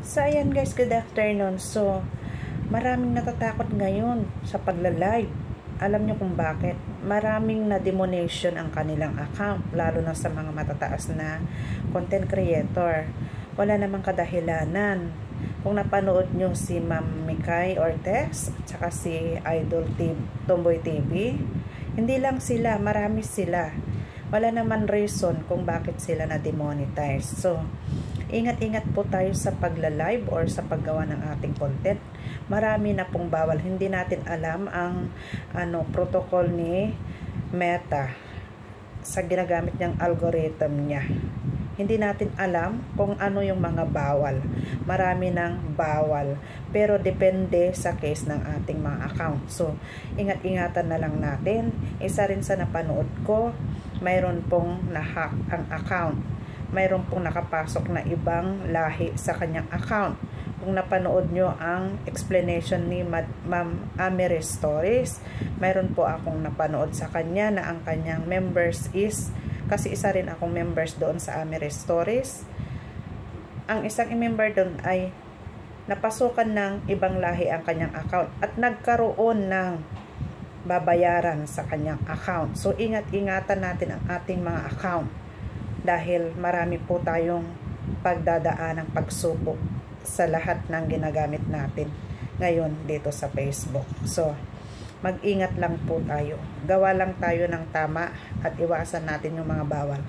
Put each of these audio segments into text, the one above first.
So, ayan guys, good afternoon. So, maraming natatakot ngayon sa pagla-live. Alam nyo kung bakit? Maraming na-demonation ang kanilang account, lalo na sa mga matataas na content creator. Wala namang kadahilanan. Kung napanood nyo si Ma'am Mikay Ortex, at saka si Idol Tomboy TV, hindi lang sila, marami sila. Wala naman reason kung bakit sila na-demonetize. So, ingat-ingat po tayo sa pagla-live or sa paggawa ng ating content. Marami na pong bawal. Hindi natin alam ang protocol ni Meta sa ginagamit niyang algorithm niya. Hindi natin alam kung ano yung mga bawal. Marami ng bawal. Pero depende sa case ng ating mga account. So, ingat-ingatan na lang natin. Isa rin sa napanood ko, mayroon pong na-hack ang account. Mayroon pong nakapasok na ibang lahi sa kanyang account. Kung napanood nyo ang explanation ni Ma'am Amires Stories, mayroon po akong napanood sa kanya na ang kanyang members is, kasi isa rin akong members doon sa Amires Stories. Ang isang member doon ay napasukan ng ibang lahi ang kanyang account at nagkaroon ng babayaran sa kanyang account. So, ingat-ingatan natin ang ating mga account. Dahil marami po tayong pagdadaan ng pagsubok sa lahat ng ginagamit natin ngayon dito sa Facebook. So, mag-ingat lang po tayo. Gawa lang tayo ng tama at iwasan natin yung mga bawal.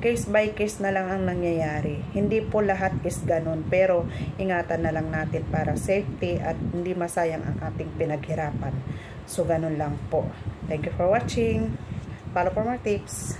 Case by case na lang ang nangyayari. Hindi po lahat is ganun, pero ingatan na lang natin para safety at hindi masayang ang ating pinaghirapan. So, ganun lang po. Thank you for watching. Follow for more tips.